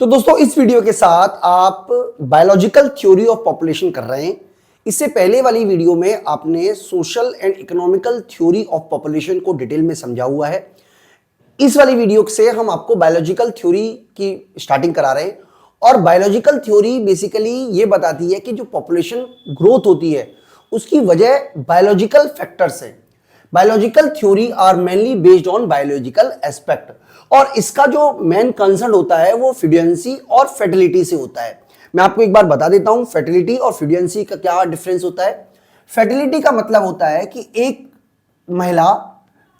तो दोस्तों इस वीडियो के साथ आप बायोलॉजिकल थ्योरी ऑफ पॉपुलेशन कर रहे हैं। इससे पहले वाली वीडियो में आपने social and economical theory of population को डिटेल में समझा हुआ है। इस वाली वीडियो से हम आपको बायोलॉजिकल थ्योरी की स्टार्टिंग करा रहे हैं। और बायोलॉजिकल थ्योरी बेसिकली ये बताती है कि जो पॉपुलेशन ग्रोथ होती है उसकी वजह बायोलॉजिकल फैक्टर्स है। Biological theory are mainly based on biological aspect, और इसका जो मेन कंसर्न होता है वो फ्यूडेंसी और फर्टिलिटी से होता है। मैं आपको एक बार बता देता हूं फर्टिलिटी और फ्यूडेंसी का क्या डिफरेंस होता है। फर्टिलिटी का मतलब होता है कि एक महिला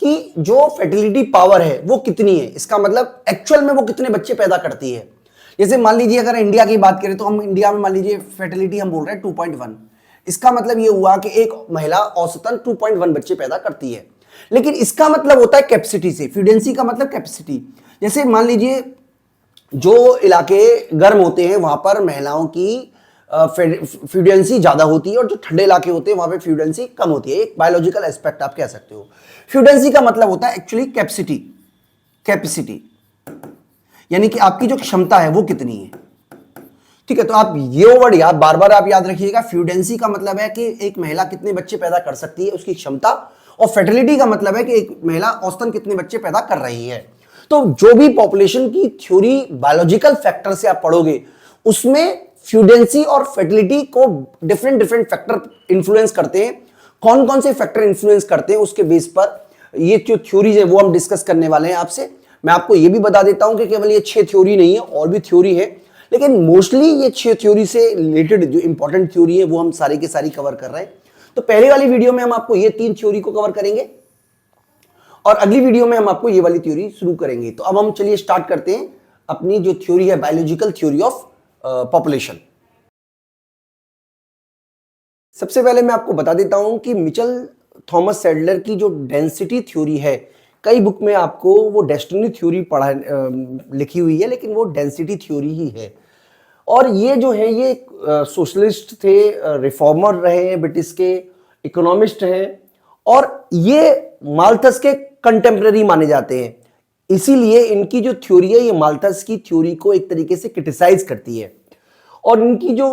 की जो फर्टिलिटी पावर है वो कितनी है, इसका मतलब एक्चुअल में वो कितने बच्चे पैदा करती है। जैसे मान लीजिए अगर इंडिया की बात करें तो हम इंडिया में मान लीजिए फर्टिलिटी हम बोल रहे हैं 2.1। इसका मतलब ये हुआ कि एक महिला औसतन 2.1 बच्चे पैदा करती है। लेकिन इसका मतलब होता है कैपेसिटी से। फ्यूडेंसी का मतलब कैपेसिटी। जैसे मान लीजिए जो इलाके गर्म होते हैं वहां पर महिलाओं की फ्यूडेंसी ज्यादा होती है, और जो ठंडे इलाके होते हैं वहां पे फ्यूडेंसी कम होती है। एक बायोलॉजिकल एस्पेक्ट आप कह सकते हो। फ्यूडेंसी का मतलब होता है एक्चुअली कैपेसिटी। कैपेसिटी यानी कि आपकी जो क्षमता है वो कितनी है। ठीक है, तो आप ये वर्ड याद बार बार आप याद रखिएगा। फ्यूडेंसी का मतलब है कि एक महिला कितने बच्चे पैदा कर सकती है, उसकी क्षमता। और फर्टिलिटी का मतलब है कि एक महिला औसतन कितने बच्चे पैदा कर रही है। तो जो भी पॉपुलेशन की थ्योरी बायोलॉजिकल फैक्टर से आप पढ़ोगे उसमें फ्यूडेंसी और फर्टिलिटी को डिफरेंट फैक्टर इंफ्लुएंस करते हैं। कौन कौन से फैक्टर इंफ्लुएंस करते हैं उसके बेस पर ये जो थ्योरीज है वो हम डिस्कस करने वाले हैं आपसे। मैं आपको ये भी बता देता हूं कि केवल ये 6 थ्योरी नहीं है, और भी थ्योरी है, लेकिन मोस्टली ये 6 थ्योरी से रिलेटेड जो इंपॉर्टेंट थ्योरी है वो हम सारी की सारी कवर कर रहे हैं। तो पहले वाली वीडियो में हम आपको ये 3 थ्योरी को कवर करेंगे, और अगली वीडियो में हम आपको ये वाली थ्योरी शुरू करेंगे। तो अब हम चलिए स्टार्ट करते हैं अपनी जो थ्योरी है बायोलॉजिकल थ्योरी ऑफ पॉपुलेशन। सबसे पहले मैं आपको बता देता हूं कि मिचेल थॉमस सैडलर की जो डेंसिटी थ्योरी है, कई बुक में आपको वो डेस्टिनी थ्योरी पढ़ा लिखी हुई है, लेकिन वो डेंसिटी थ्योरी ही है। और ये जो है ये सोशलिस्ट थे, रिफॉर्मर रहे ब्रिटिश के, इकोनॉमिस्ट हैं, और ये माल्थस के कंटेम्प्रेरी माने जाते हैं। इसीलिए इनकी जो थ्योरी है ये माल्थस की थ्योरी को एक तरीके से क्रिटिसाइज करती है। और इनकी जो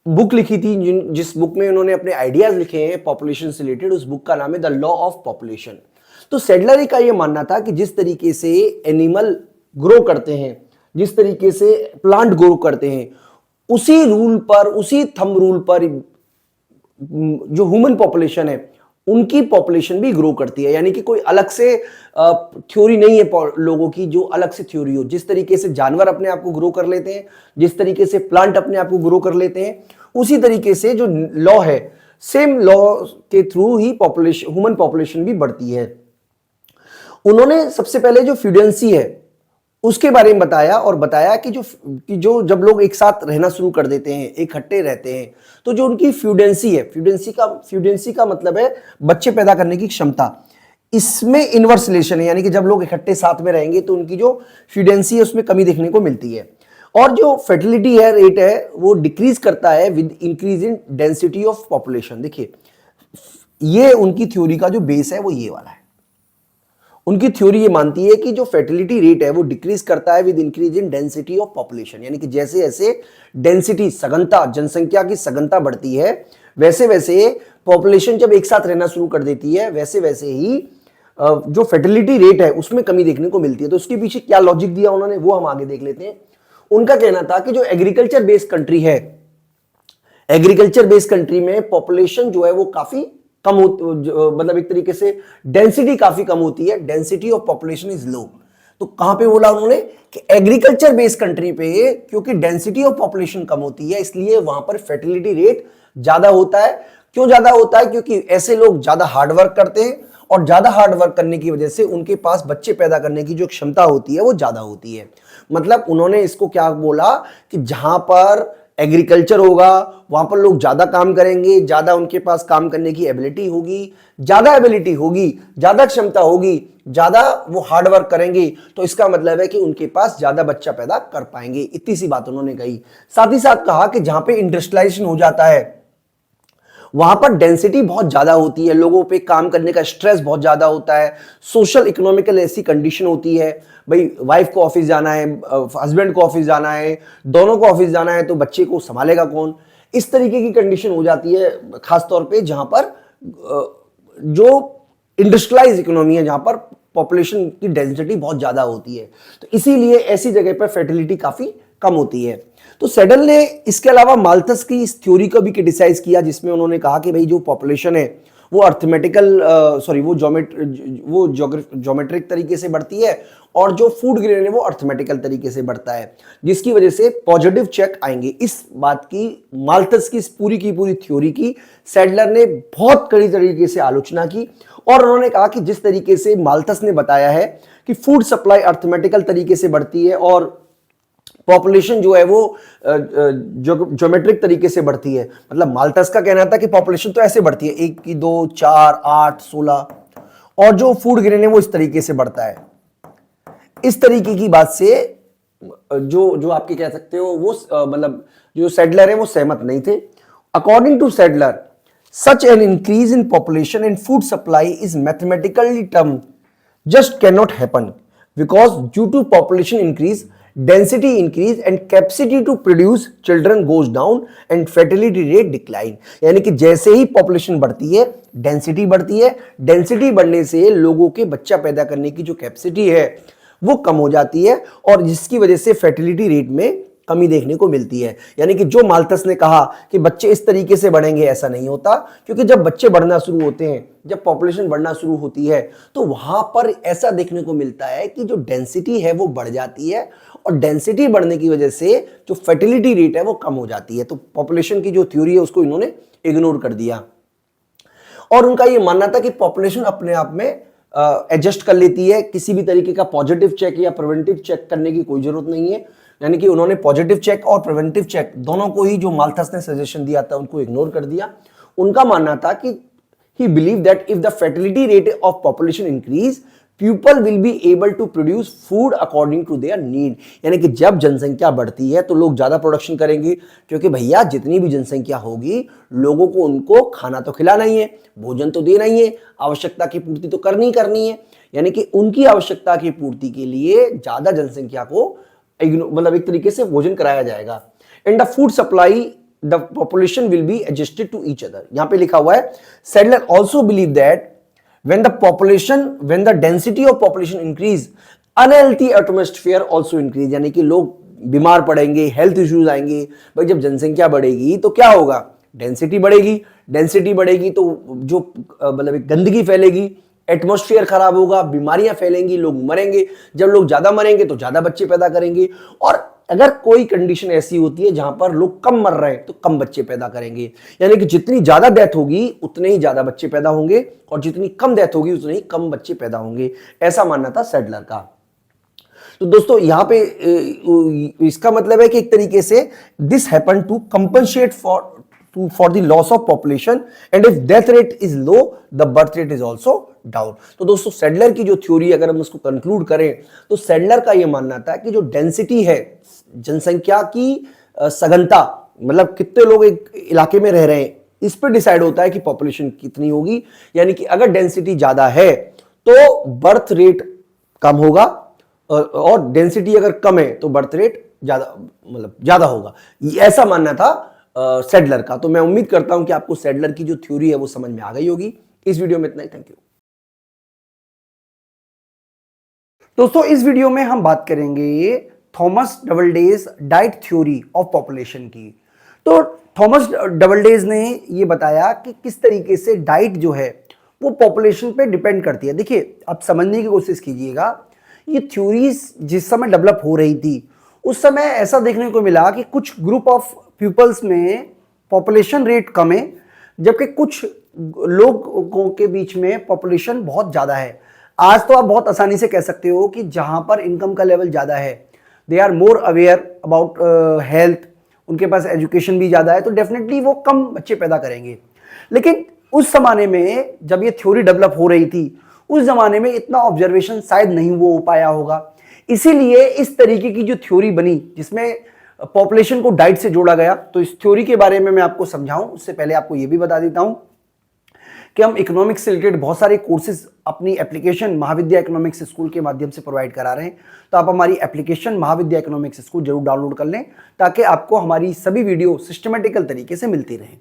बुक लिखी थी, जिस बुक में उन्होंने अपने आइडियाज लिखे हैं पॉपुलेशन से रिलेटेड, उस बुक का नाम है द लॉ ऑफ पॉपुलेशन। तो सैडलर का ये मानना था कि जिस तरीके से एनिमल ग्रो करते हैं, जिस तरीके से प्लांट ग्रो करते हैं, उसी रूल पर, उसी थंब रूल पर जो ह्यूमन पॉपुलेशन है उनकी पॉपुलेशन भी ग्रो करती है। यानी कि कोई अलग से थ्योरी नहीं है लोगों की जो अलग से थ्योरी हो। जिस तरीके से जानवर अपने आप को ग्रो कर लेते हैं, जिस तरीके से प्लांट अपने आप को ग्रो कर लेते हैं, उसी तरीके से जो लॉ है, सेम लॉ के थ्रू ही पॉपुलेशन, ह्यूमन पॉपुलेशन भी बढ़ती है। उन्होंने सबसे पहले जो फ्यूडेंसी है उसके बारे में बताया, और बताया कि जो जब लोग एक साथ रहना शुरू कर देते हैं, इकट्ठे रहते हैं, तो जो उनकी फ्यूडेंसी है, फ्यूडेंसी का मतलब है बच्चे पैदा करने की क्षमता। इसमें इनवर्स रिलेशन है, यानी कि जब लोग इकट्ठे साथ में रहेंगे तो उनकी जो फ्यूडेंसी है उसमें कमी देखने को मिलती है। और जो फर्टिलिटी है, रेट है, वो डिक्रीज करता है with increase in density of population. देखिए ये उनकी थ्योरी का जो बेस है वो ये वाला है। उनकी थ्योरी ये मानती है कि जो फर्टिलिटी रेट है वो डिक्रीज करता है with increase in density of population. यानी कि जैसे जैसे डेंसिटी, सघनता, जनसंख्या की सघनता बढ़ती है, वैसे वैसे पॉपुलेशन जब एक साथ रहना शुरू कर देती है, वैसे वैसे ही जो फर्टिलिटी रेट है उसमें कमी देखने को मिलती है। तो उसके पीछे क्या लॉजिक दिया उन्होंने वो हम आगे देख लेते हैं। उनका कहना था कि जो एग्रीकल्चर बेस्ड कंट्री है, एग्रीकल्चर बेस्ड कंट्री में पॉपुलेशन जो है वो काफी कम मतलब एक तरीके से डेंसिटी काफी कम होती है। Density of population is low. तो कहां पे बोला उन्होंने कि एग्रीकल्चर बेस्ड कंट्री पे, क्योंकि डेंसिटी ऑफ पॉपुलेशन कम होती है इसलिए वहां पर फर्टिलिटी रेट ज्यादा होता है। क्यों ज्यादा होता है? क्योंकि ऐसे लोग ज्यादा हार्डवर्क करते हैं, और ज्यादा हार्डवर्क करने की वजह से उनके पास बच्चे पैदा करने की जो क्षमता होती है वो ज्यादा होती है। मतलब उन्होंने इसको क्या बोला कि जहां पर एग्रीकल्चर होगा वहां पर लोग ज्यादा काम करेंगे, ज्यादा उनके पास काम करने की एबिलिटी होगी, ज्यादा क्षमता होगी, ज्यादा वो हार्ड वर्क करेंगे, तो इसका मतलब है कि उनके पास ज्यादा बच्चा पैदा कर पाएंगे। इतनी सी बात उन्होंने कही। साथ ही साथ कहा कि जहां पे इंडस्ट्रियलाइजेशन हो जाता है वहां पर डेंसिटी बहुत ज्यादा होती है, लोगों पे काम करने का स्ट्रेस बहुत ज्यादा होता है, सोशल इकोनॉमिकल ऐसी कंडीशन होती है, भाई वाइफ को ऑफिस जाना है, हस्बैंड को ऑफिस जाना है, दोनों को ऑफिस जाना है, तो बच्चे को संभालेगा कौन, इस तरीके की कंडीशन हो जाती है, खासतौर पे जहां पर जो इंडस्ट्रियलाइज इकोनॉमी है, जहां पर पॉपुलेशन की डेंसिटी बहुत ज्यादा होती है, तो इसीलिए ऐसी जगह पर फर्टिलिटी काफी कम होती है। तो सेडल ने इसके अलावा माल्थस की इस थ्योरी को भी क्रिटिसाइज किया, जिसमें उन्होंने कहा कि भाई जो पॉपुलेशन है वो अर्थमेटिकल वो ज्योमेट्रिक तरीके से बढ़ती है, और जो फूड ग्रेन है वो अर्थमेटिकल तरीके से बढ़ता है, जिसकी वजह से पॉजिटिव चेक आएंगे। इस बात की, माल्थस की इस पूरी की पूरी थ्योरी की सैडलर ने बहुत कड़ी तरीके से आलोचना की, और उन्होंने कहा कि जिस तरीके से माल्थस ने बताया है कि फूड सप्लाई अर्थमेटिकल तरीके से बढ़ती है और पॉपुलेशन जो है वो ज्योमेट्रिक तरीके से बढ़ती है, मतलब माल्थस का कहना था कि पॉपुलेशन तो ऐसे बढ़ती है 1 की 2 4 8 16, और जो फूड ग्रेन है वो इस तरीके से बढ़ता है। इस तरीके की बात से जो आपके कह सकते हो वो मतलब जो सैडलर है वो सहमत नहीं थे। According to Sadler, such an increase in population and food supply is mathematically term just cannot happen because due to population increase, density increase and capacity to produce children goes down and fertility rate decline। यानी कि जैसे ही population बढ़ती है density बढ़ती है, density बढ़ने से लोगों के बच्चा पैदा करने की जो कैपेसिटी है वो कम हो जाती है, और जिसकी वजह से फर्टिलिटी रेट में कमी देखने को मिलती है। यानी कि जो माल्थस ने कहा कि बच्चे इस तरीके से बढ़ेंगे, ऐसा नहीं होता, क्योंकि जब बच्चे बढ़ना शुरू होते हैं, जब पॉपुलेशन बढ़ना शुरू होती है, तो वहां पर ऐसा देखने को मिलता है कि जो डेंसिटी है वो बढ़ जाती है, और डेंसिटी बढ़ने की वजह से जो फर्टिलिटी रेट है वो कम हो जाती है। तो पॉपुलेशन की जो थ्योरी है उसको इन्होंने इग्नोर कर दिया, और उनका ये मानना था कि पॉपुलेशन अपने आप में एडजस्ट कर लेती है, किसी भी तरीके का पॉजिटिव चेक या प्रिवेंटिव चेक करने की कोई जरूरत नहीं है। यानी कि उन्होंने पॉजिटिव चेक और प्रिवेंटिव चेक दोनों को ही, जो माल्थस ने सजेशन दिया था, उनको इग्नोर कर दिया। उनका मानना था कि he believed that if the fertility rate of population increase, people will be able to produce food according to their need। यानी कि जब जनसंख्या बढ़ती है तो लोग ज्यादा प्रोडक्शन करेंगे, क्योंकि भैया जितनी भी जनसंख्या होगी, लोगों को उनको खाना तो खिलाना ही है, भोजन तो देना ही है, आवश्यकता की पूर्ति तो करनी है। यानी कि उनकी आवश्यकता की पूर्ति के लिए ज्यादा जनसंख्या को मतलब एक तरीके से भोजन कराया जाएगा। And the food supply, the population will be adjusted to each other. यहां पे लिखा हुआ है, Sadler also believe that when the density of population increase, unhealthy atmosphere also increase। यानी कि लोग बीमार पड़ेंगे, हेल्थ इश्यूज आएंगे। भाई जब जनसंख्या बढ़ेगी तो क्या होगा, डेंसिटी बढ़ेगी तो जो मतलब एक गंदगी फैलेगी, एटमॉस्फेयर खराब होगा, बीमारियां फैलेंगी, लोग मरेंगे। जब लोग ज्यादा मरेंगे तो ज्यादा बच्चे पैदा करेंगे, और अगर कोई कंडीशन ऐसी होती है जहां पर लोग कम मर रहे हैं तो कम बच्चे पैदा करेंगे। यानी कि जितनी ज्यादा डेथ होगी उतने ही ज्यादा बच्चे पैदा होंगे, और जितनी कम डेथ होगी उतने ही कम बच्चे पैदा होंगे। ऐसा मानना था सैडलर का। तो दोस्तों यहां पे इसका मतलब है कि एक तरीके से this happen to compensate for the loss of population, and if death rate is low, the birth rate is also down। तो दोस्तों सैडलर की जो थ्योरी, अगर हम उसको कंक्लूड करें, तो सैडलर का यह मानना था कि जो डेंसिटी है, जनसंख्या की सघनता, मतलब कितने लोग एक इलाके में रह रहे हैं, इस पर डिसाइड होता है कि पॉपुलेशन कितनी होगी। यानी कि अगर डेंसिटी ज्यादा है तो बर्थ रेट कम होगा, और डेंसिटी अगर कम है तो बर्थ रेट ज्यादा होगा। ऐसा मानना था सैडलर का। तो मैं उम्मीद करता हूं कि आपको सैडलर की जो थ्योरी है वो समझ में आ गई होगी। इस वीडियो में इतना ही, थैंक यू दोस्तों। इस वीडियो में हम बात करेंगे Thomas Doubleday's diet theory of population की। तो थॉमस डबलडेज ने ये बताया कि किस तरीके से डाइट जो है वो पॉपुलेशन पे डिपेंड करती है। देखिए, आप समझने की कोशिश कीजिएगा, ये थ्योरीज जिस समय डेवलप हो रही थी उस समय ऐसा देखने को मिला कि कुछ ग्रुप ऑफ पीपल्स में पॉपुलेशन रेट कम है, जबकि कुछ लोगों के बीच में पॉपुलेशन बहुत ज़्यादा है। आज तो आप बहुत आसानी से कह सकते हो कि जहाँ पर इनकम का लेवल ज़्यादा है, they are more aware about health, उनके पास एजुकेशन भी ज़्यादा है, तो डेफिनेटली वो कम बच्चे पैदा करेंगे। लेकिन उस ज़माने में जब ये थ्योरी डेवलप हो रही थी, उस ज़माने में इतना ऑब्जर्वेशन शायद नहीं वो हो पाया होगा। इसीलिए इस तरीके की जो थ्योरी बनी, जिसमें पॉपुलेशन को डाइट से जोड़ा गया। तो इस थ्योरी के बारे में मैं आपको समझाऊं उससे पहले आपको यह भी बता देता हूं कि हम इकोनॉमिक्स से रिलेटेड बहुत सारे कोर्सेज अपनी एप्लीकेशन महाविद्या इकोनॉमिक्स स्कूल के माध्यम से प्रोवाइड करा रहे हैं। तो आप हमारी एप्लीकेशन महाविद्या इकोनॉमिक्स स्कूल जरूर डाउनलोड कर लें ताकि आपको हमारी सभी वीडियो सिस्टमेटिकल तरीके से मिलती रहें।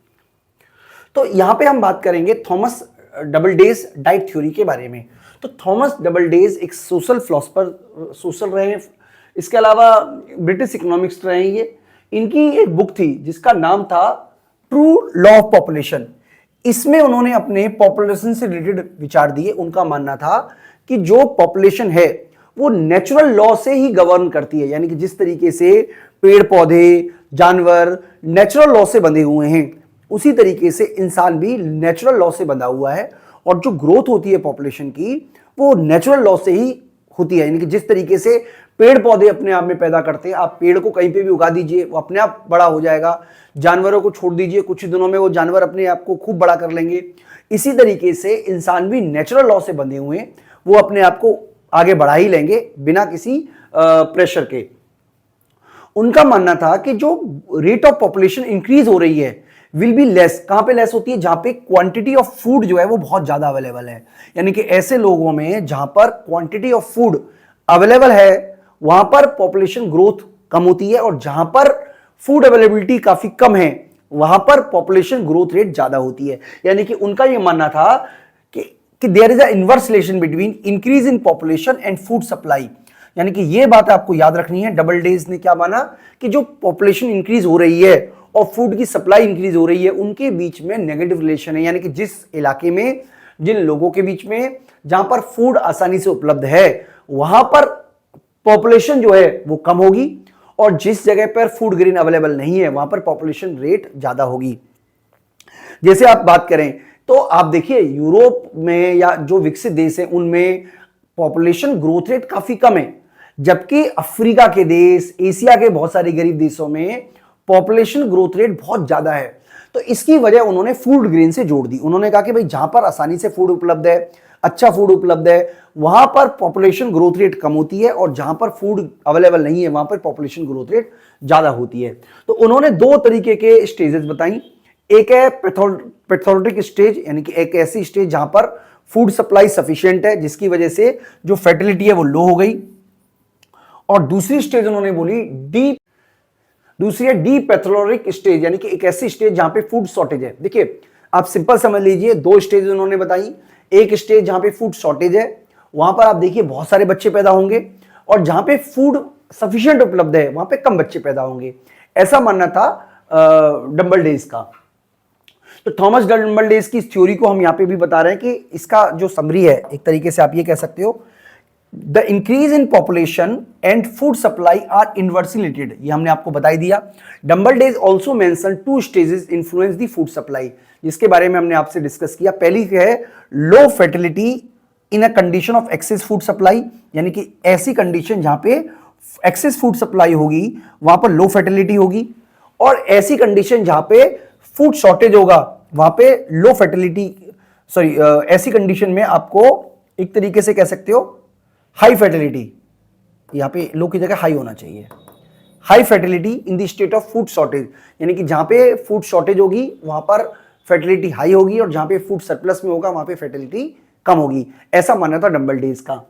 तो यहां पे हम बात करेंगे थॉमस डबलडेज डाइट थ्योरी के बारे में। तो थॉमस डबलडेज एक सोशल फिलोसफर सोशल रहे हैं, इसके अलावा ब्रिटिश इकोनॉमिक्स रहे हैं। ये इनकी एक बुक थी जिसका नाम था ट्रू लॉ ऑफ पॉपुलेशन। इसमें उन्होंने अपने पॉपुलेशन से रिलेटेड विचार दिए। उनका मानना था कि जो पॉपुलेशन है वो नेचुरल लॉ से ही गवर्न करती है, यानी कि जिस तरीके से पेड़ पौधे जानवर नेचुरल लॉ से बंधे हुए हैं उसी तरीके से इंसान भी नेचुरल लॉ से बंधा हुआ है। और जो ग्रोथ होती है पॉपुलेशन की वो नेचुरल लॉ से ही होती है, यानी कि जिस तरीके से पेड़ पौधे अपने आप में पैदा करते हैं, आप पेड़ को कहीं पे भी उगा दीजिए वो अपने आप बड़ा हो जाएगा। जानवरों को छोड़ दीजिए, कुछ ही दिनों में वो जानवर अपने आप को खूब बड़ा कर लेंगे। इसी तरीके से इंसान भी नेचुरल लॉ से बंधे हुए हैं, वो अपने आप को आगे बढ़ा ही लेंगे बिना किसी प्रेशर के। उनका मानना था कि जो रेट ऑफ पॉपुलेशन इंक्रीज हो रही है विल बी लेस। कहां पे लेस होती है? जहां पे क्वांटिटी ऑफ फूड जो है वो बहुत ज्यादा अवेलेबल है, यानी कि ऐसे लोगों में जहां पर क्वांटिटी ऑफ फूड अवेलेबल है वहां पर पॉपुलेशन ग्रोथ कम होती है, और जहां पर फूड अवेलेबिलिटी काफी कम है वहां पर पॉपुलेशन ग्रोथ रेट ज्यादा होती है। यानी कि उनका यह मानना था कि there is a inverse relation between increase in population and food supply. यानी कि यह बात आपको याद रखनी है। डबलडेज ने क्या माना कि जो पॉपुलेशन इंक्रीज हो रही है और फूड की सप्लाई इंक्रीज हो रही है उनके बीच में नेगेटिव रिलेशन है, यानी कि जिस इलाके में जिन लोगों के बीच में जहां पर फूड आसानी से उपलब्ध है वहां पर पॉपुलेशन जो है वो कम होगी, और जिस जगह पर फूड ग्रेन अवेलेबल नहीं है वहां पर पॉपुलेशन रेट ज्यादा होगी। जैसे आप बात करें तो आप देखिए यूरोप में या जो विकसित देश हैं उनमें पॉपुलेशन ग्रोथ रेट काफी कम है, जबकि अफ्रीका के देश एशिया के बहुत सारे गरीब देशों में पॉपुलेशन ग्रोथ रेट बहुत ज्यादा है। तो इसकी वजह उन्होंने फूड ग्रेन से जोड़ दी। उन्होंने कहा कि भाई जहां पर आसानी से फूड उपलब्ध है, अच्छा फूड उपलब्ध है, वहां पर पॉपुलेशन ग्रोथ रेट कम होती है, और जहां पर फूड अवेलेबल नहीं है वहां पर पॉपुलेशन ग्रोथ रेट ज्यादा होती है। तो उन्होंने दो तरीके के स्टेजेस बताई। एक है पैथोलॉजिक स्टेज, यानी कि एक ऐसी स्टेज जहां पर फूड सप्लाई सफिशिएंट है जिसकी वजह से जो फर्टिलिटी है वो लो हो गई, और दूसरी स्टेज उन्होंने बोली दूसरी है डी पैथोलॉजिक स्टेज, यानी कि एक ऐसी स्टेज जहां पे फूड शॉर्टेज है। देखिए आप सिंपल समझ लीजिए, दो स्टेज उन्होंने बताई। एक स्टेज जहां पे फूड शॉर्टेज है वहां पर आप देखिए बहुत सारे बच्चे पैदा होंगे, और जहां पे फूड सफिशिएंट उपलब्ध है वहां पे कम बच्चे पैदा होंगे। ऐसा मानना था डंबलडेज का। तो थॉमस डंबलडेज की इस थ्योरी को हम यहां पे भी बता रहे हैं कि इसका जो समरी है एक तरीके से आप ये कह सकते हो, the increase in population and food supply are inversely related. ये हमने आपको बता ही दिया। Doubleday's also mention two stages influence the food supply, जिसके बारे में हमने आपसे डिस्कस किया। पहली है low fertility in a condition of excess food supply, यानी कि ऐसी कंडीशन जहां पे एक्सेस फूड सप्लाई होगी वहां पर लो फर्टिलिटी होगी, और ऐसी कंडीशन जहां पे फूड शॉर्टेज होगा वहां पे लो फर्टिलिटी ऐसी कंडीशन में आपको एक तरीके से कह सकते हो हाई फर्टिलिटी, यहां पे लो की जगह हाई होना चाहिए, high fertility in the state of food shortage, यानी कि जहां पे फूड शॉर्टेज होगी वहां पर फर्टिलिटी हाई होगी, और जहां पे फूड सरप्लस में होगा वहां पे फर्टिलिटी कम होगी। ऐसा मानना था डंबलडेज का।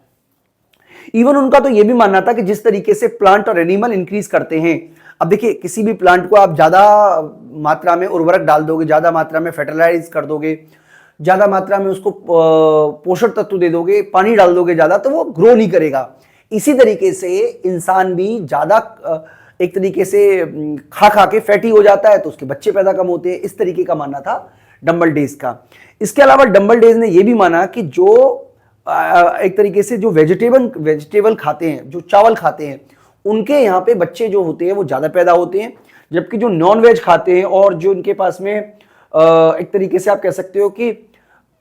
इवन उनका तो यह भी मानना था कि जिस तरीके से प्लांट और एनिमल इंक्रीज करते हैं, अब देखिए किसी भी प्लांट को आप ज्यादा मात्रा में उर्वरक डाल दोगे, ज्यादा मात्रा में फर्टिलाइज कर दोगे, ज्यादा मात्रा में उसको पोषक तत्व दे दोगे, पानी डाल दोगे ज्यादा, तो वो ग्रो नहीं करेगा। इसी तरीके से इंसान भी ज्यादा एक तरीके से खा खा के फैटी हो जाता है तो उसके बच्चे पैदा कम होते हैं। इस तरीके का मानना था डंबलडेज का। इसके अलावा डंबलडेज ने यह भी माना कि जो एक तरीके से जो वेजिटेबल खाते हैं, जो चावल खाते हैं, उनके यहाँ पे बच्चे जो होते हैं वो ज्यादा पैदा होते हैं, जबकि जो नॉन वेज खाते हैं और जो इनके पास में एक तरीके से आप कह सकते हो कि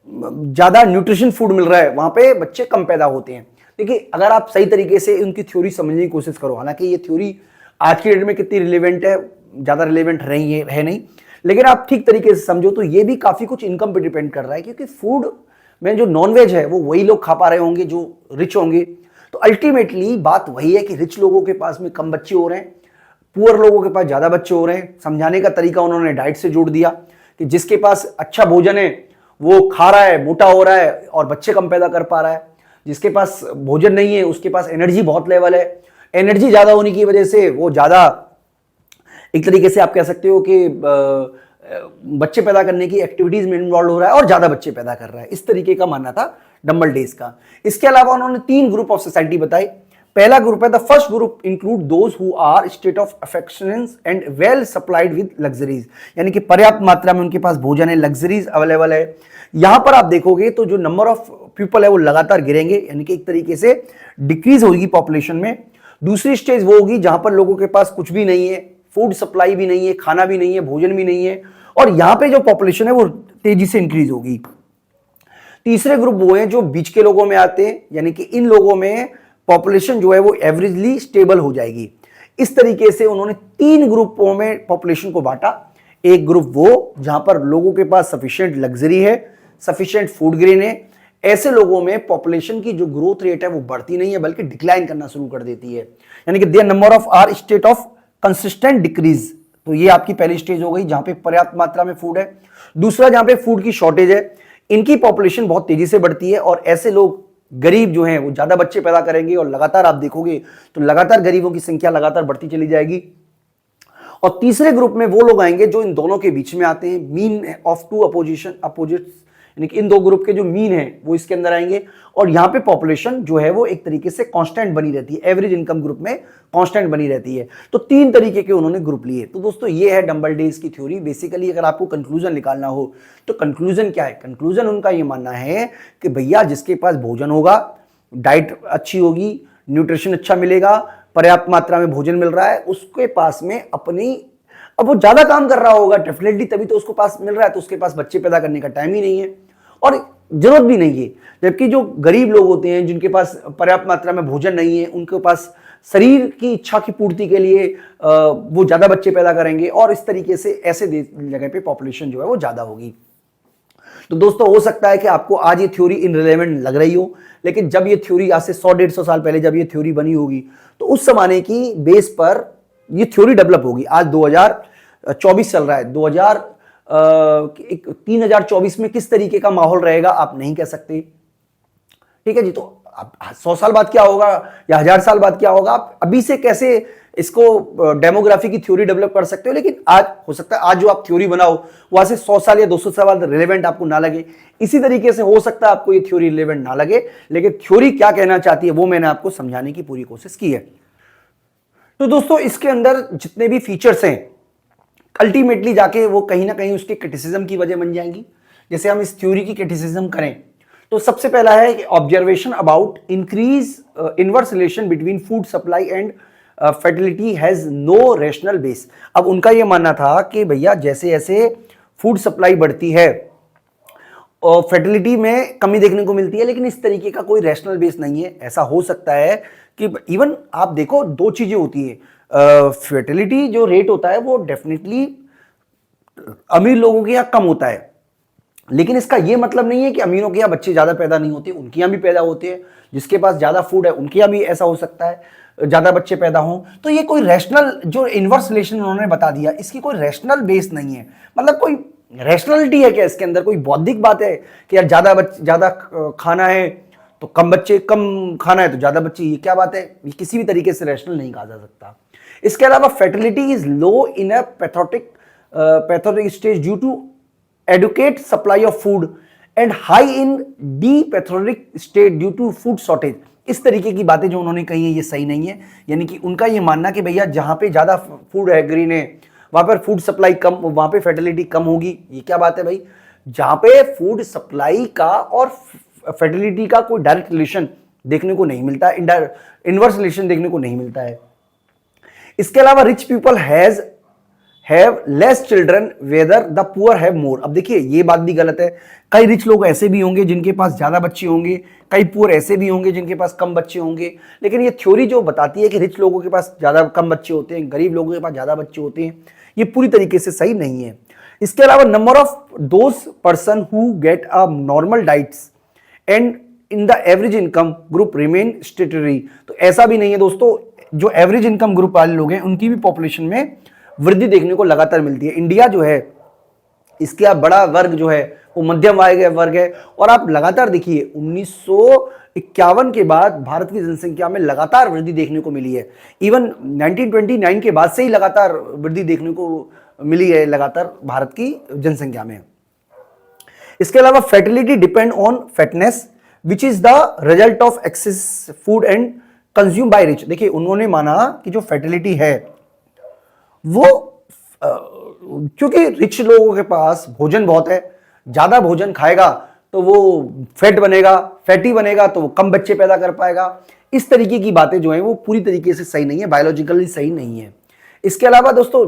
ज्यादा न्यूट्रिशन फूड मिल रहा है वहां पे बच्चे कम पैदा होते हैं। देखिए अगर आप सही तरीके से उनकी थ्योरी समझने की कोशिश करो, हालांकि ये थ्योरी आज की डेट में कितनी रिलेवेंट है, ज्यादा रिलेवेंट है नहीं, लेकिन आप ठीक तरीके से समझो तो ये भी काफी कुछ इनकम पे डिपेंड कर रहा है, क्योंकि फूड में जो नॉनवेज है वो वही लोग खा पा रहे होंगे जो रिच होंगे। तो अल्टीमेटली बात वही है कि रिच लोगों के पास में कम बच्चे हो रहे हैं, पुअर लोगों के पास ज़्यादा बच्चे हो रहे हैं। समझाने का तरीका उन्होंने डाइट से जोड़ दिया कि जिसके पास अच्छा भोजन है वो खा रहा है, मोटा हो रहा है और बच्चे कम पैदा कर पा रहा है। जिसके पास भोजन नहीं है उसके पास एनर्जी बहुत लेवल है, एनर्जी ज़्यादा होने की वजह से वो ज़्यादा एक तरीके से आप कह सकते हो कि बच्चे पैदा करने की एक्टिविटीज में इन्वॉल्व हो रहा है और ज्यादा बच्चे पैदा कर रहा है। इस तरीके का मानना था डम्बलडेज का। इसके अलावा उन्होंने 3 ग्रुप ऑफ सोसाइटी बताई। पहला ग्रुप है the first group include those who are state of affluence and well supplied with luxuries, यानी कि पर्याप्त मात्रा में उनके पास भोजन है, लग्जरीज अवेलेबल है। यहां पर आप देखोगे तो जो नंबर ऑफ पीपल है वो लगातार गिरेंगे, यानी कि एक तरीके से डिक्रीज होगी पॉपुलेशन में। दूसरी स्टेज वो होगी जहां पर लोगों के पास कुछ भी नहीं है, फूड सप्लाई भी नहीं है, खाना भी नहीं है, भोजन भी नहीं है, और यहां पे जो पॉपुलेशन है वो तेजी से इंक्रीज होगी। तीसरे ग्रुप वो है जो बीच के लोगों में आते हैं, यानी कि इन लोगों में पॉपुलेशन जो है वो एवरेजली स्टेबल हो जाएगी। इस तरीके से उन्होंने 3 ग्रुपों में पॉपुलेशन को बांटा। एक ग्रुप वो जहां पर लोगों के पास सफिशिएंट लग्जरी है, सफिशिएंट फूड ग्रेन है, ऐसे लोगों में पॉपुलेशन की जो ग्रोथ रेट है वो बढ़ती नहीं है बल्कि डिक्लाइन करना शुरू कर देती है, यानी कि their number of are state of consistent decrease. तो ये आपकी पहली स्टेज हो गई जहां पे पर्याप्त मात्रा में फूड है। दूसरा जहां पे फूड की शॉर्टेज है, इनकी पॉपुलेशन बहुत तेजी से बढ़ती है और ऐसे लोग गरीब जो हैं वो ज्यादा बच्चे पैदा करेंगे और लगातार आप देखोगे तो लगातार गरीबों की संख्या लगातार बढ़ती चली जाएगी। और तीसरे ग्रुप में वो लोग आएंगे जो इन दोनों के बीच में आते हैं, मीन ऑफ टू अपोजिट्स, यानी कि इन दो ग्रुप के जो मीन है वो इसके अंदर आएंगे और यहां पे पॉपुलेशन जो है वो एक तरीके से कांस्टेंट बनी रहती है, एवरेज इनकम ग्रुप में कांस्टेंट बनी रहती है। तो 3 तरीके के उन्होंने ग्रुप लिए। तो दोस्तों ये है डम्बलडेज की थ्योरी। बेसिकली अगर आपको कंक्लूजन निकालना हो तो कंक्लूजन क्या है? कंक्लूजन उनका ये मानना है कि भैया जिसके पास भोजन होगा, डाइट अच्छी होगी, न्यूट्रिशन अच्छा मिलेगा, पर्याप्त मात्रा में भोजन मिल रहा है, उसके पास में अपनी, अब वो ज्यादा काम कर रहा होगा डेफिनेटली तभी तो उसको पास मिल रहा है, तो उसके पास बच्चे पैदा करने का टाइम ही नहीं है और जरूरत भी नहीं है। जबकि जो गरीब लोग होते हैं जिनके पास पर्याप्त मात्रा में भोजन नहीं है, उनके पास शरीर की इच्छा की पूर्ति के लिए वो ज्यादा बच्चे पैदा करेंगे और इस तरीके से ऐसे जगह पे पॉपुलेशन जो है वो ज्यादा होगी। तो दोस्तों हो सकता है कि आपको आज ये थ्योरी इनरिलेवेंट लग रही हो, लेकिन जब ये थ्योरी आज से 100-150 साल पहले जब ये थ्योरी बनी होगी तो उस जमाने की बेस पर ये थ्योरी डेवलप होगी। आज 2024 चल रहा है, 3024 में किस तरीके का माहौल रहेगा आप नहीं कह सकते, ठीक है जी। तो अब 100 साल बाद क्या होगा या 1000 साल बाद क्या होगा, आप अभी से कैसे इसको डेमोग्राफी की थ्योरी डेवलप कर सकते हो। लेकिन आज हो सकता है आज जो आप थ्योरी बनाओ वो आज से 100 साल या 200 साल बाद रिलेवेंट आपको ना लगे। इसी तरीके से हो सकता है आपको ये थ्योरी रिलेवेंट ना लगे, लेकिन थ्योरी क्या कहना चाहती है वो मैंने आपको समझाने की पूरी कोशिश की है। तो दोस्तों इसके अंदर जितने भी फीचर्स हैं अल्टीमेटली जाके वो कहीं ना कहीं उसके क्रिटिसिज्म की वजह बन जाएंगी। जैसे हम इस थ्योरी की क्रिटिसिज्म करें तो सबसे पहला है कि observation about increase inverse relation between food supply and fertility has no rational base. अब उनका यह मानना था कि भैया जैसे जैसे फूड सप्लाई बढ़ती है और फर्टिलिटी में कमी देखने को मिलती है, लेकिन इस तरीके का कोई रैशनल बेस नहीं है। ऐसा हो सकता है कि इवन आप देखो 2 चीजें होती है, फर्टिलिटी जो रेट होता है वो डेफिनेटली अमीर लोगों के यहाँ कम होता है, लेकिन इसका यह मतलब नहीं है कि अमीरों के यहाँ बच्चे ज्यादा पैदा नहीं होते, उनके यहाँ भी पैदा होते हैं। जिसके पास ज्यादा फूड है उनके यहाँ भी ऐसा हो सकता है ज्यादा बच्चे पैदा हों। तो ये कोई रैशनल जो इनवर्स रिलेशन उन्होंने बता दिया, इसकी कोई रैशनल बेस नहीं है। मतलब कोई रैशनलिटी है क्या इसके अंदर? कोई बौद्धिक बात है कि यार ज्यादा खाना है तो कम बच्चे, कम खाना है तो ज्यादा बच्चे, ये क्या बात है? ये किसी भी तरीके से रैशनल नहीं कहा जा सकता। इसके अलावा fertility is low in a plethoric stage due to adequate supply of food and high in deplethoric state due to food shortage. इस तरीके की बातें जो उन्होंने कही है ये सही नहीं है। यानी कि उनका ये मानना कि भैया जहां पे ज्यादा फूड है, ग्रीन है, वहां पर फूड सप्लाई कम, वहां पे फर्टिलिटी कम होगी। ये क्या बात है भाई? जहां पे फूड सप्लाई का और फर्टिलिटी का कोई डायरेक्ट रिलेशन देखने को नहीं मिलता है, इनवर्स रिलेशन देखने को नहीं मिलता है। इसके अलावा rich people have less children whether the poor have more. अब देखिए ये बात भी गलत है। कई रिच लोग ऐसे भी होंगे जिनके पास ज्यादा बच्चे होंगे, कई पुअर ऐसे भी होंगे जिनके पास कम बच्चे होंगे। लेकिन ये थ्योरी जो बताती है कि रिच लोगों के पास ज्यादा कम बच्चे होते हैं, गरीब लोगों के पास ज्यादा बच्चे होते हैं, ये पूरी तरीके से सही नहीं है। इसके अलावा number of those person who get a normal diets and in the average income group remain स्टेटरी। तो ऐसा भी नहीं है दोस्तों, जो एवरेज इनकम ग्रुप वाले लोग हैं उनकी भी पॉपुलेशन में वृद्धि देखने को लगातार मिलती है। इंडिया जो है इसका बड़ा वर्ग जो है वो मध्यम आय वर्ग है, और आप लगातार देखिए 1951 के बाद भारत की जनसंख्या में लगातार वृद्धि देखने को मिली है। इवन 1929 के बाद से ही लगातार वृद्धि देखने को मिली है लगातार भारत की जनसंख्या में। इसके अलावा fertility depend on fatness which is the result of excess food and consume by rich. देखिए उन्होंने माना कि जो फर्टिलिटी है वो क्योंकि रिच लोगों के पास भोजन बहुत है, ज्यादा भोजन खाएगा तो वो फैट बनेगा, फैटी बनेगा तो वो कम बच्चे पैदा कर पाएगा। इस तरीके की बातें जो हैं वो पूरी तरीके से सही नहीं है, बायोलॉजिकली सही नहीं है। इसके अलावा दोस्तों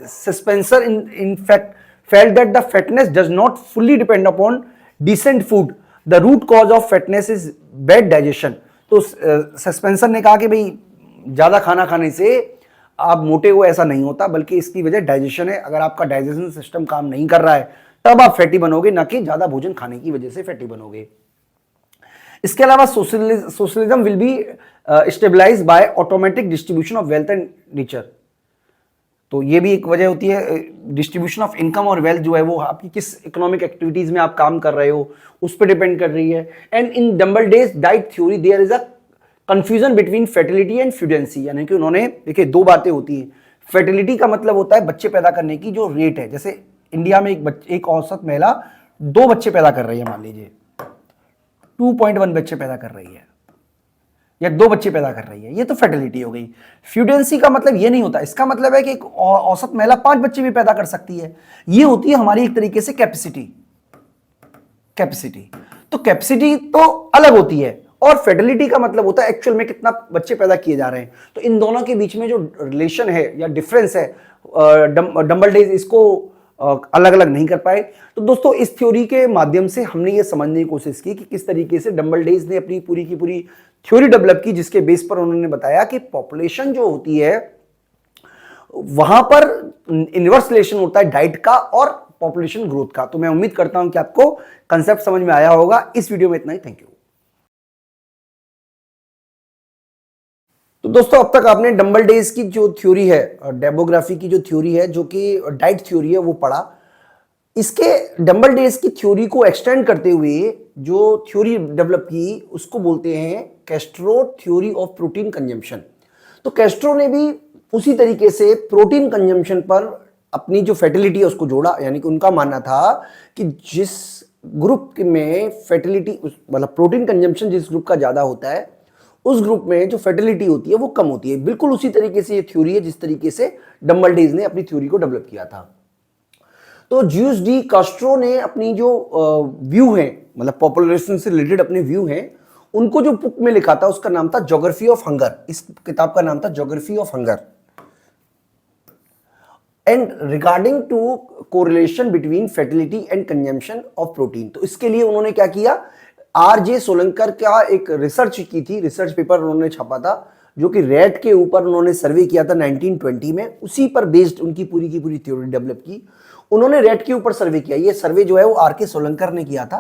Spencer in fact felt that the fatness does not fully depend upon decent food. The root cause of fatness is bad digestion. तो सस्पेंसर ने कहा कि भाई ज़्यादा खाना खाने से आप मोटे हो ऐसा नहीं होता, बल्कि इसकी वजह डाइजेशन है। अगर आपका डाइजेशन सिस्टम काम नहीं कर रहा है तब आप फैटी बनोगे, ना कि ज़्यादा भोजन खाने की वजह से फैटी बनोगे। इसके अलावा socialism will be stabilized by automatic distribution of wealth and nature. तो ये भी एक वजह होती है, डिस्ट्रीब्यूशन ऑफ इनकम और वेल्थ जो है वो आपकी किस इकोनॉमिक एक्टिविटीज में आप काम कर रहे हो उस पर डिपेंड कर रही है। And in Doubleday's diet theory there is a confusion between fertility and fecundity. यानी कि उन्होंने देखिए दो बातें होती हैं। फर्टिलिटी का मतलब होता है बच्चे पैदा करने की जो रेट है। जैसे इंडिया में एक औसत महिला 2 बच्चे पैदा कर रही है, मान लीजिए 2.1 बच्चे पैदा कर रही है या 2 बच्चे पैदा कर रही है, ये तो फर्टिलिटी हो गई। फ्यूडेंसी का मतलब ये नहीं होता, इसका मतलब है कि एक औसत महिला 5 बच्चे भी पैदा कर सकती है। ये होती है हमारी एक तरीके से कैपेसिटी। तो कैपेसिटी तो अलग होती है और फर्टिलिटी का मतलब होता है एक्चुअल में कितना बच्चे पैदा किए जा रहे हैं। तो इन दोनों के बीच में जो रिलेशन है या डिफरेंस है, डम्बलडेज इसको अलग अलग नहीं कर पाए। तो दोस्तों इस थ्योरी के माध्यम से हमने ये समझने की कोशिश की कि किस तरीके से डम्बलडेज ने अपनी पूरी की पूरी थ्योरी डेवलप की, जिसके बेस पर उन्होंने बताया कि पॉपुलेशन जो होती है वहां पर इनवर्स रिलेशन होता है डाइट का और पॉपुलेशन ग्रोथ का। तो मैं उम्मीद करता हूं कि आपको कंसेप्ट समझ में आया होगा। इस वीडियो में इतना ही, थैंक यू। तो दोस्तों अब तक आपने डम्बलडेज की जो थ्योरी है, डेमोग्राफी की जो थ्योरी है, जो कि डाइट थ्योरी है, वो पढ़ा। इसके डम्बलडेज की थ्योरी को एक्सटेंड करते हुए जो थ्योरी डेवलप की उसको बोलते हैं Castro theory of protein consumption. तो कैस्ट्रो ने भी उसी तरीके से प्रोटीन कंजम्पशन पर अपनी जो फर्टिलिटी है उसको जोड़ा। यानी कि उनका मानना था कि जिस ग्रुप में फर्टिलिटी मतलब प्रोटीन कंजम्पशन जिस ग्रुप का ज्यादा होता है उस ग्रुप में जो फर्टिलिटी होती है वो कम होती है। बिल्कुल उसी तरीके से ये थ्योरी है जिस तरीके से डम्बलडेज ने अपनी थ्योरी को डेवलप किया था। तो ज्यूस डी कास्ट्रो ने अपनी जो व्यू है, मतलब पॉपुलेशन से रिलेटेड अपने व्यू हैं, उनको जो बुक में लिखा था उसका नाम था ज्योग्राफी ऑफ हंगर। इस किताब का नाम था geography of hunger and regarding to correlation between fertility and consumption of protein. तो इसके लिए उन्होंने क्या किया, आरजे सोलंकर का एक रिसर्च की थी, रिसर्च पेपर उन्होंने छापा था जो कि रेट के ऊपर उन्होंने सर्वे किया था 1920 में। उसी पर बेस्ड उनकी पूरी की पूरी थ्योरी डेवलप की। उन्होंने रेट के ऊपर सर्वे किया। ये सर्वे जो है वो आर के सोलंकर ने किया था।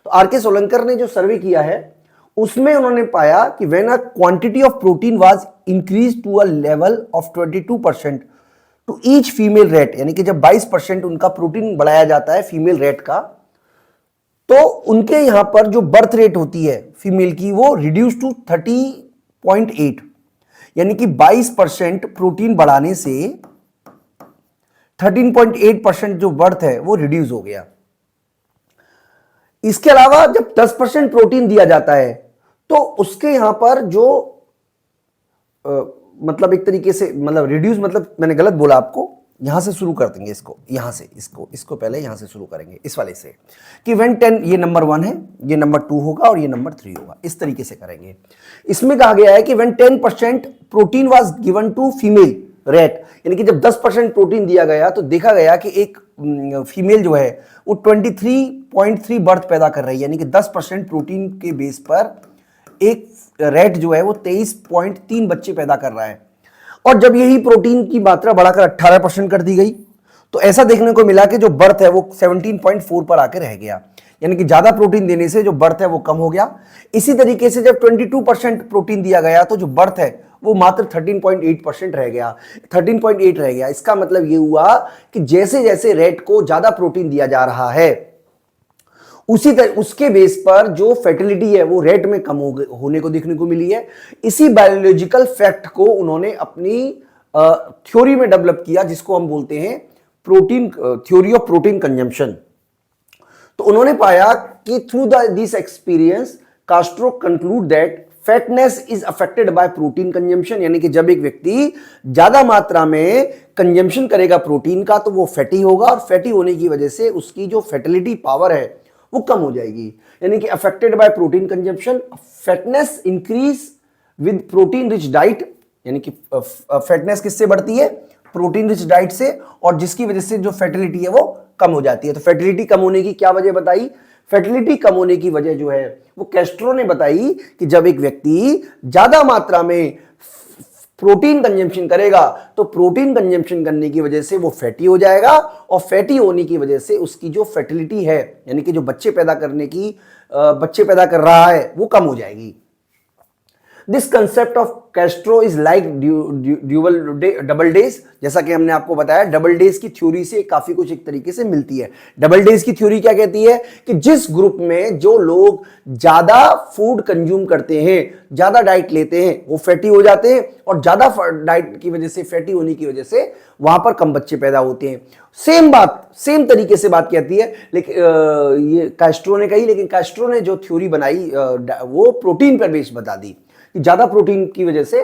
तो आर के सोलंकर ने जो सर्वे किया है उसमें उन्होंने पाया कि when a quantity of protein was increase to a level of 22% to each female rat, यानी कि जब 22% उनका प्रोटीन बढ़ाया जाता है फीमेल रेट का, तो उनके यहां पर जो बर्थ रेट होती है फीमेल की वो रिड्यूस टू 30.8, यानी कि 22% प्रोटीन बढ़ाने से 13.8% जो बर्थ है वो रिड्यूस हो गया। इसके अलावा जब 10% प्रोटीन दिया जाता है तो उसके यहां पर जो मतलब एक तरीके से मतलब रिड्यूस, मतलब मैंने गलत बोला आपको, यहां से शुरू कर देंगे इसको, यहां से इसको पहले यहां से शुरू करेंगे इस वाले से कि व्हेन 10, ये नंबर 1 है, ये नंबर 2 होगा और ये नंबर 3 होगा, इस तरीके से करेंगे। इसमें कहा गया है कि when 10% protein was given to female rat, यानी कि जब 10% प्रोटीन दिया गया तो देखा गया कि एक फीमेल जो है वो 23.3 बर्थ पैदा कर रही है, यानी कि 10% प्रोटीन के बेस पर एक रेट जो है वो 23.3 बच्चे पैदा कर रहा है। और जब यही प्रोटीन की मात्रा बढ़ाकर 18% कर दी गई तो ऐसा देखने को मिला कि जो बर्थ है वो 17.4 पर आकर रह गया, यानी कि ज्यादा प्रोटीन देने से जो बर्थ है वो कम हो गया। इसी तरीके से जब 22% प्रोटीन दिया गया तो जो बर्थ है वो मात्र 13.8% रह गया, 13.8 रह गया। इसका मतलब ये हुआ कि जैसे जैसे रेट को ज्यादा प्रोटीन दिया जा रहा है उसी तरह उसके बेस पर जो फर्टिलिटी है वो रेट में कम होने को देखने को मिली है। इसी बायोलॉजिकल फैक्ट को उन्होंने अपनी थ्योरी में डेवलप किया, जिसको हम बोलते हैं protein theory of protein consumption. तो उन्होंने पाया कि through this experience Castro conclude that fatness is affected by protein consumption, यानी कि जब एक व्यक्ति ज्यादा मात्रा में कंजम्पशन करेगा प्रोटीन का तो वो फैटी होगा, और फैटी होने की वजह से उसकी जो फर्टिलिटी पावर है वो कम हो जाएगी। यानी कि affected by protein consumption, fatness increase with protein rich diet, यानी कि फैटनेस किससे बढ़ती है? प्रोटीन रिच डाइट से, और जिसकी वजह से जो फर्टिलिटी है वो कम हो जाती है। तो फर्टिलिटी कम होने की क्या वजह बताई? फर्टिलिटी कम होने की वजह जो है वो कैस्ट्रो ने बताई कि जब एक व्यक्ति ज्यादा मात्रा में प्रोटीन कंजम्पशन करेगा तो प्रोटीन कंजम्पशन करने की वजह से वो फैटी हो जाएगा, और फैटी होने की वजह से उसकी जो फर्टिलिटी है, यानी कि जो बच्चे पैदा कर रहा है वो कम हो जाएगी। This concept of Castro is like double days, जैसा कि हमने आपको बताया डबल डेज की थ्योरी से काफी कुछ एक तरीके से मिलती है। डबल डेज की थ्योरी क्या कहती है कि जिस ग्रुप में जो लोग ज्यादा फूड कंज्यूम करते हैं, ज्यादा डाइट लेते हैं, वो फैटी हो जाते हैं, और ज्यादा डाइट की वजह से, फैटी होने की वजह से वहां पर कम बच्चे पैदा होते हैं। सेम तरीके से बात कहती है, लेकिन ये कैस्ट्रो ने कही, लेकिन कैस्ट्रो ने जो थ्योरी बनाई वो प्रोटीन पर बेस बता दी कि ज्यादा प्रोटीन की वजह से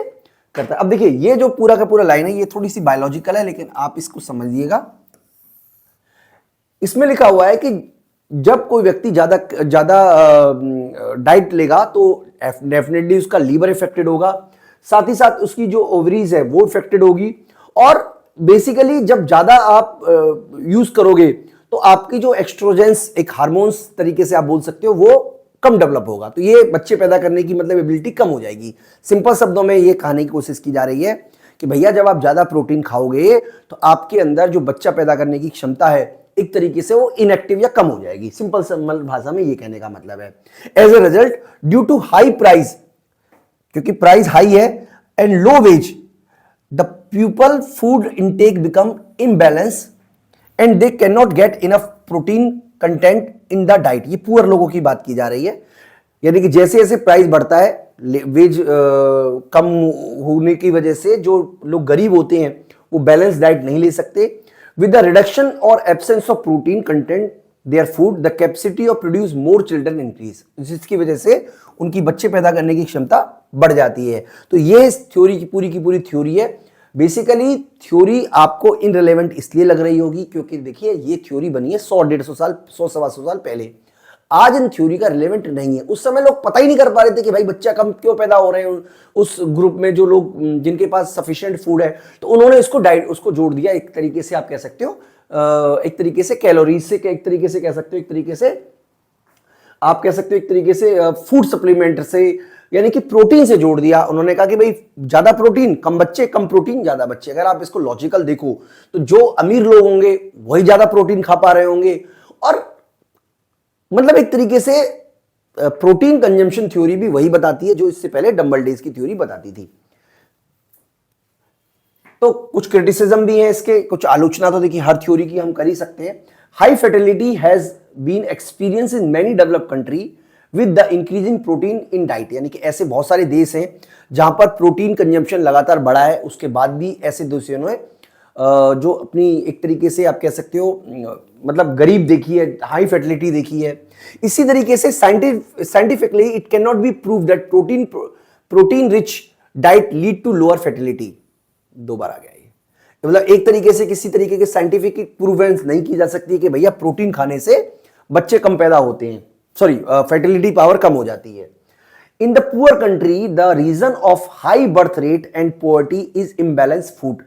करता है। अब देखिए ये जो पूरा का पूरा लाइन है ये थोड़ी सी बायोलॉजिकल है, लेकिन आप इसको समझिएगा। इसमें लिखा हुआ है कि जब कोई व्यक्ति ज्यादा डाइट लेगा तो डेफिनेटली उसका लीवर इफेक्टेड होगा, साथ ही साथ उसकी जो ओवरीज है वो इफेक्टेड होगी, और बेसिकली जब ज्यादा आप यूज करोगे तो आपकी जो एक्स्ट्रोजेंस, एक हार्मोन्स तरीके से आप बोल सकते हो, वो कम डेवलप होगा। तो ये बच्चे पैदा करने की मतलब एबिलिटी कम हो जाएगी। सिंपल शब्दों में ये कहने की कोशिश की जा रही है कि भैया जब आप ज्यादा प्रोटीन खाओगे तो आपके अंदर जो बच्चा पैदा करने की क्षमता है एक तरीके से वो इनएक्टिव या कम हो जाएगी। सिंपल भाषा में ये कहने का मतलब है। As a result, due to high price, क्योंकि प्राइस हाई है, and low wage, the people food intake become imbalance and they can not get enough protein content in the diet. ये पुअर लोगों की बात की जा रही है, यानी कि जैसे जैसे प्राइस बढ़ता है, वेज कम होने की वजह से जो लोग गरीब होते हैं वो बैलेंस डाइट नहीं ले सकते। विद द रिडक्शन और absence of protein content their food, the capacity of produce more children increase, जिसकी वजह से उनकी बच्चे पैदा करने की क्षमता बढ़ जाती है। तो ये इस थ्योरी की पूरी थ्योरी है। बेसिकली थ्योरी आपको इनरिलेवेंट इसलिए लग रही होगी क्योंकि देखिए ये थ्योरी बनी है 100-150 साल, 100-125 साल पहले। आज इन थ्योरी का रिलेवेंट नहीं है। उस समय लोग पता ही नहीं कर पा रहे थे कि भाई बच्चा कम क्यों पैदा हो रहे हैं उस ग्रुप में जो लोग जिनके पास सफिशिएंट फूड है। तो उन्होंने उसको जोड़ दिया, एक तरीके से आप कह सकते हो, एक तरीके से कैलोरीज से, एक तरीके से कह सकते हो, एक तरीके से आप कह सकते हो, एक तरीके से फूड सप्लीमेंट से, यानी कि प्रोटीन से जोड़ दिया। उन्होंने कहा कि भाई ज्यादा प्रोटीन कम बच्चे, कम प्रोटीन ज्यादा बच्चे। अगर आप इसको लॉजिकल देखो तो जो अमीर लोग होंगे वही ज्यादा प्रोटीन खा पा रहे होंगे, और मतलब एक तरीके से प्रोटीन कंजम्पशन थ्योरी भी वही बताती है जो इससे पहले डम्बलडेज की थ्योरी बताती थी। तो कुछ क्रिटिसिज्म भी है इसके, कुछ आलोचना तो देखिए हर थ्योरी की हम कर ही सकते हैं। High fertility has been experience in many developed country with the increasing protein in diet, यानी कि ऐसे बहुत सारे देश हैं जहां पर प्रोटीन कंजम्पशन लगातार बढ़ा है, उसके बाद भी ऐसे देशों ने जो अपनी एक तरीके से आप कह सकते हो मतलब गरीब देखी है, हाई फर्टिलिटी देखी है। इसी तरीके से scientifically it can not be prove that protein rich diet lead to lower fertility. दो बार आ गया ये, मतलब एक तरीके से किसी तरीके के साइंटिफिक प्रूवेंस नहीं की जा सकती कि भैया प्रोटीन खाने से बच्चे कम पैदा होते हैं, सॉरी फर्टिलिटी पावर कम हो जाती है। In the poor country the reason of high birth rate and poverty is imbalance food.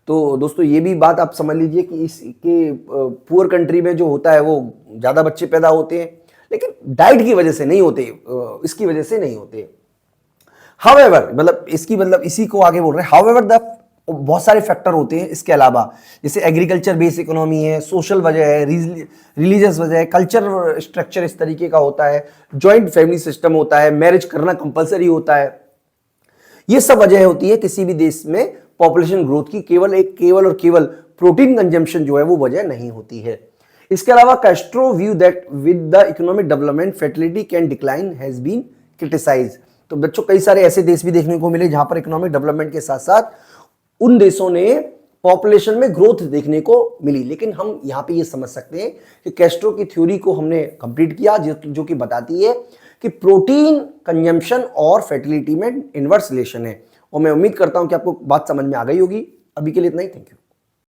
तो दोस्तों ये भी बात आप समझ लीजिए कि इसके पुअर कंट्री में जो होता है वो ज्यादा बच्चे पैदा होते हैं, लेकिन डाइट की वजह से नहीं होते, इसकी वजह से नहीं होते। हाउएवर, मतलब इसी को आगे बोल रहे हैं। हाउएवर द बहुत सारे फैक्टर होते हैं इसके अलावा, जैसे एग्रीकल्चर बेस्ड इकोनॉमी है, सोशल वजह है, रिलीजियस वजह है, कल्चर स्ट्रक्चर इस तरीके का होता है, जॉइंट फैमिली सिस्टम होता है, मैरिज करना कंपलसरी होता है। ये सब वजह होती है किसी भी देश में पॉपुलेशन ग्रोथ की, केवल और केवल प्रोटीन कंजम्पशन जो है वो वजह नहीं होती है। इसके अलावा Castro view that with the economic development fertility can decline has been criticized. तो बच्चों कई सारे ऐसे देश भी देखने को मिले जहां पर इकोनॉमिक डेवलपमेंट के साथ साथ उन देशों ने पॉपुलेशन में ग्रोथ देखने को मिली। लेकिन हम यहाँ पे ये समझ सकते हैं कि कैस्ट्रो की थ्योरी को हमने कंप्लीट किया, जो कि बताती है कि प्रोटीन कंजम्पशन और फर्टिलिटी में इनवर्स रिलेशन है। और मैं उम्मीद करता हूं कि आपको बात समझ में आ गई होगी। अभी के लिए इतना ही, थैंक यू।